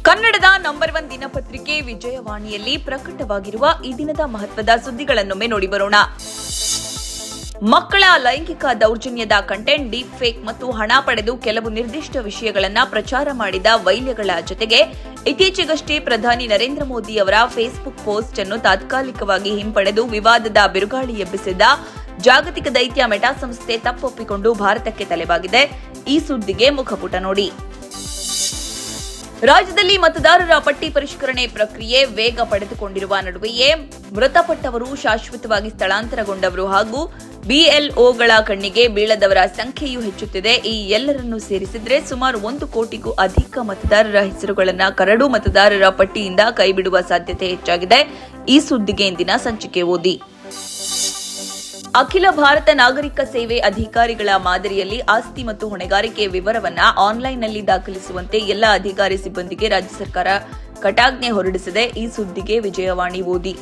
ಕನ್ನಡದ ನಂಬರ್ 1 ದಿನಪತ್ರಿಕೆ ವಿಜಯವಾಣಿಯಲ್ಲಿ ಪ್ರಕಟವಾಗಿರುವ ಈ ದಿನದ ಮಹತ್ವದ ಸುದ್ದಿಗಳನ್ನೊಮ್ಮೆ ನೋಡಿ ಬರೋಣ. ಮಕ್ಕಳ ಲೈಂಗಿಕ ದೌರ್ಜನ್ಯದ ಕಂಟೆಂಟ್, ಡೀಪ್ ಫೇಕ್ ಮತ್ತು ಹಣ ಪಡೆದು ಕೆಲವು ನಿರ್ದಿಷ್ಟ ವಿಷಯಗಳನ್ನು ಪ್ರಚಾರ ಮಾಡಿದ ವೈಲ್ಯಗಳ ಜೊತೆಗೆ ಇತ್ತೀಚೆಗಷ್ಟೇ ಪ್ರಧಾನಿ ನರೇಂದ್ರ ಮೋದಿ ಅವರ ಫೇಸ್ಬುಕ್ ಪೋಸ್ಟ್ ಅನ್ನು ತಾತ್ಕಾಲಿಕವಾಗಿ ಹಿಂಪಡೆದು ವಿವಾದದ ಬಿರುಗಾಳಿ ಎಬ್ಬಿಸಿದ್ದ ಜಾಗತಿಕ ದೈತ್ಯ ಮೆಟಾ ಸಂಸ್ಥೆ ತಪ್ಪೊಪ್ಪಿಕೊಂಡು ಭಾರತಕ್ಕೆ ತಲೆಬಾಗಿದೆ. ಈ ಸುದ್ದಿಗೆ ಮುಖಪುಟ ನೋಡಿ. ರಾಜ್ಯದಲ್ಲಿ ಮತದಾರರ ಪಟ್ಟಿ ಪರಿಷ್ಕರಣೆ ಪ್ರಕ್ರಿಯೆ ವೇಗ ಪಡೆದುಕೊಂಡಿರುವ ನಡುವೆಯೇ ಮೃತಪಟ್ಟವರು, ಶಾಶ್ವತವಾಗಿ ಸ್ಥಳಾಂತರಗೊಂಡವರು ಹಾಗೂ ಬಿಎಲ್ಒಗಳ ಕಣ್ಣಿಗೆ ಬೀಳದವರ ಸಂಖ್ಯೆಯೂ ಹೆಚ್ಚುತ್ತಿದೆ. ಈ ಎಲ್ಲರನ್ನೂ ಸೇರಿಸಿದ್ರೆ ಸುಮಾರು 1 ಕೋಟಿಗೂ ಅಧಿಕ ಮತದಾರರ ಹೆಸರುಗಳನ್ನು ಕರಡು ಮತದಾರರ ಪಟ್ಟಿಯಿಂದ ಕೈಬಿಡುವ ಸಾಧ್ಯತೆ ಹೆಚ್ಚಾಗಿದೆ. ಈ ಸುದ್ದಿಗೆ ಇಂದಿನ ಸಂಚಿಕೆ ಓದಿ. ಅಖಿಲ ಭಾರತ ನಾಗರಿಕ ಸೇವೆ ಅಧಿಕಾರಿಗಳ ಮಾದರಿಯಲ್ಲಿ ಆಸ್ತಿ ಮತ್ತು ಹೊಣೆಗಾರಿಕೆ ವಿವರವನ್ನು ಆನ್ಲೈನ್ನಲ್ಲಿ ದಾಖಲಿಸುವಂತೆ ಎಲ್ಲ ಅಧಿಕಾರಿ ಸಿಬ್ಬಂದಿಗೆ ರಾಜ್ಯ ಸರ್ಕಾರ ಕಟಾಜ್ಞೆ ಹೊರಡಿಸಿದೆ. ಈ ಸುದ್ದಿಗೆ ವಿಜಯವಾಣಿ ಓದಿ.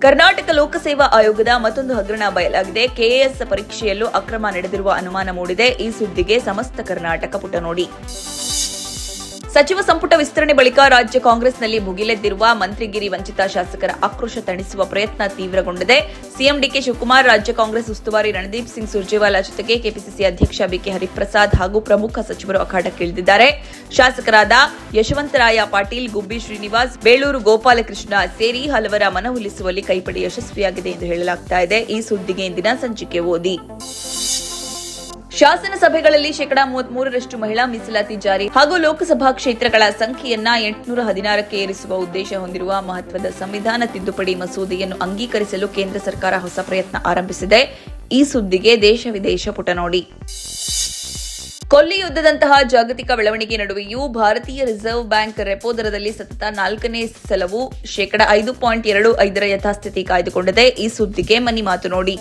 ಕರ್ನಾಟಕ ಲೋಕಸೇವಾ ಆಯೋಗದ ಮತ್ತೊಂದು ಹಗರಣ ಬಯಲಾಗಿದೆ. ಕೆಎಎಸ್ ಪರೀಕ್ಷೆಯಲ್ಲೂ ಅಕ್ರಮ ನಡೆದಿರುವ ಅನುಮಾನ ಮೂಡಿದೆ. ಈ ಸುದ್ದಿಗೆ ಸಮಸ್ತ ಕರ್ನಾಟಕ ಪುಟ ನೋಡಿ. ಸಚಿವ ಸಂಪುಟ ವಿಸ್ತರಣೆ ಬಳಿಕ ರಾಜ್ಯ ಕಾಂಗ್ರೆಸ್ನಲ್ಲಿ ಭುಗಿಲೆದ್ದಿರುವ ಮಂತ್ರಿಗಿರಿ ವಂಚಿತ ಶಾಸಕರ ಆಕ್ರೋಶ ತಣಿಸುವ ಪ್ರಯತ್ನ ತೀವ್ರಗೊಂಡಿದೆ. ಸಿಎಂ ಡಿಕೆ ಶಿವಕುಮಾರ್, ರಾಜ್ಯ ಕಾಂಗ್ರೆಸ್ ಉಸ್ತುವಾರಿ ರಣದೀಪ್ ಸಿಂಗ್ ಸುರ್ಜೇವಾಲಾ ಜೊತೆಗೆ ಕೆಪಿಸಿಸಿ ಅಧ್ಯಕ್ಷ ಬಿಕೆ ಹರಿಪ್ರಸಾದ್ ಹಾಗೂ ಪ್ರಮುಖ ಸಚಿವರು ಅಖಾಡಕ್ಕಿಳಿದಿದ್ದಾರೆ. ಶಾಸಕರಾದ ಯಶವಂತರಾಯ ಪಾಟೀಲ್, ಗುಬ್ಬಿ ಶ್ರೀನಿವಾಸ್, ಬೇಳೂರು ಗೋಪಾಲಕೃಷ್ಣ ಸೇರಿ ಹಲವರ ಮನವೊಲಿಸುವಲ್ಲಿ ಕೈಪಡೆ ಯಶಸ್ವಿಯಾಗಿದೆ ಎಂದು ಹೇಳಲಾಗ್ತಾ ಇದೆ. ಈ ಸುದ್ದಿಗೆ ಇಂದಿನ ಸಂಚಿಕೆ ಓದಿ. ಶಾಸನ ಸಭೆಗಳಲ್ಲಿ 33% ಮಹಿಳಾ ಮೀಸಲಾತಿ ಜಾರಿ ಹಾಗೂ ಲೋಕಸಭಾ ಕ್ಷೇತ್ರಗಳ ಸಂಖ್ಯೆಯನ್ನ 816ಕ್ಕೆ ಏರಿಸುವ ಉದ್ದೇಶ ಹೊಂದಿರುವ ಮಹತ್ವದ ಸಂವಿಧಾನ ತಿದ್ದುಪಡಿ ಮಸೂದೆಯನ್ನು ಅಂಗೀಕರಿಸಲು ಕೇಂದ್ರ ಸರ್ಕಾರ ಹೊಸ ಪ್ರಯತ್ನ ಆರಂಭಿಸಿದೆ. ಈ ಸುದ್ದಿಗೆ ದೇಶ ವಿದೇಶ ಪುಟ ನೋಡಿ. ಕೊಲ್ಲಿ ಯುದ್ಧದಂತಹ ಜಾಗತಿಕ ಬೆಳವಣಿಗೆ ನಡುವೆಯೂ ಭಾರತೀಯ ರಿಸರ್ವ್ ಬ್ಯಾಂಕ್ ರೆಪೋ ದರದಲ್ಲಿ ಸತತ 4ನೇ ಸಲವೂ 5.25% ಯಥಾಸ್ಥಿತಿ ಕಾಯ್ದುಕೊಂಡಿದೆ. ಈ ಸುದ್ದಿಗೆ ಮನಿ ಮಾತು ನೋಡಿ.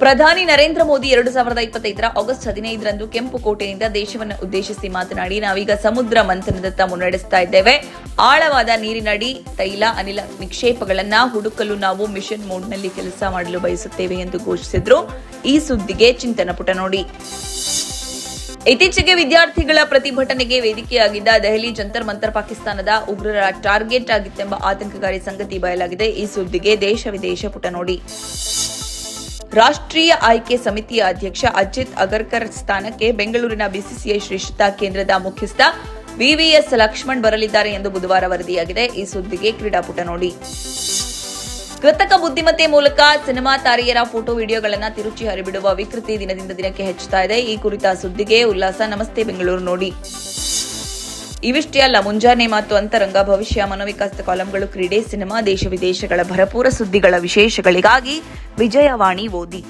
ಪ್ರಧಾನಿ ನರೇಂದ್ರ ಮೋದಿ 2025ರ ಆಗಸ್ಟ್ 15ರಂದು ಕೆಂಪುಕೋಟೆಯಿಂದ ದೇಶವನ್ನು ಉದ್ದೇಶಿಸಿ ಮಾತನಾಡಿ, ನಾವೀಗ ಸಮುದ್ರ ಮಂಥನದತ್ತ ಮುನ್ನಡೆಸ್ತಾ ಇದ್ದೇವೆ. ಆಳವಾದ ನೀರಿನಡಿ ತೈಲ, ಅನಿಲ ನಿಕ್ಷೇಪಗಳನ್ನು ಹುಡುಕಲು ನಾವು ಮಿಷನ್ ಮೋಡ್ನಲ್ಲಿ ಕೆಲಸ ಮಾಡಲು ಬಯಸುತ್ತೇವೆ ಎಂದು ಘೋಷಿಸಿದ್ರು. ಈ ಸುದ್ದಿಗೆ ಚಿಂತನ ಪುಟ ನೋಡಿ. ಇತ್ತೀಚೆಗೆ ವಿದ್ಯಾರ್ಥಿಗಳ ಪ್ರತಿಭಟನೆಗೆ ವೇದಿಕೆಯಾಗಿದ್ದ ದೆಹಲಿ ಜಂತರ್ ಮಂತರ್ ಪಾಕಿಸ್ತಾನದ ಉಗ್ರರ ಟಾರ್ಗೆಟ್ ಆಗಿತ್ತೆಂಬ ಆತಂಕಕಾರಿ ಸಂಗತಿ ಬಯಲಾಗಿದೆ. ಈ ಸುದ್ದಿಗೆ ದೇಶ ವಿದೇಶ ಪುಟ ನೋಡಿ. ರಾಷ್ಟ್ರೀಯ ಆಯ್ಕೆ ಸಮಿತಿಯ ಅಧ್ಯಕ್ಷ ಅಜಿತ್ ಅಗರ್ಕರ್ ಸ್ಥಾನಕ್ಕೆ ಬೆಂಗಳೂರಿನ ಬಿಸಿಸಿಐ ಶ್ರೇಷ್ಠತಾ ಕೇಂದ್ರದ ಮುಖ್ಯಸ್ಥ ವಿವಿಎಸ್ ಲಕ್ಷ್ಮಣ್ ಬರಲಿದ್ದಾರೆ ಎಂದು ಬುಧವಾರ ವರದಿಯಾಗಿದೆ. ಈ ಸುದ್ದಿಗೆ ಕ್ರೀಡಾಪುಟ ನೋಡಿ. ಕೃತಕ ಬುದ್ಧಿಮತ್ತೆ ಮೂಲಕ ಸಿನಿಮಾ ತಾರೆಯರ ಫೋಟೋ ವಿಡಿಯೋಗಳನ್ನು ತಿರುಚಿ ಹರಿಬಿಡುವ ವಿಕೃತಿ ದಿನದಿಂದ ದಿನಕ್ಕೆ ಹೆಚ್ಚುತ್ತಾ ಇದೆ. ಈ ಕುರಿತ ಸುದ್ದಿಗೆ ಉಲ್ಲಾಸ ನಮಸ್ತೆ ಬೆಂಗಳೂರು ನೋಡಿ. ಇವಿಷ್ಟೇ ಅಲ್ಲ, ಮುಂಜಾನೆ ಮಾತು, ಅಂತರಂಗ, ಭವಿಷ್ಯ, ಮನೋವಿಕಾಸದ ಕಾಲಂಗಳು, ಕ್ರೀಡೆ, ಸಿನಿಮಾ, ದೇಶ ವಿದೇಶಗಳ ಭರಪೂರ ಸುದ್ದಿಗಳ ವಿಶೇಷಗಳಿಗಾಗಿ ವಿಜಯವಾಣಿ ಓದಿ.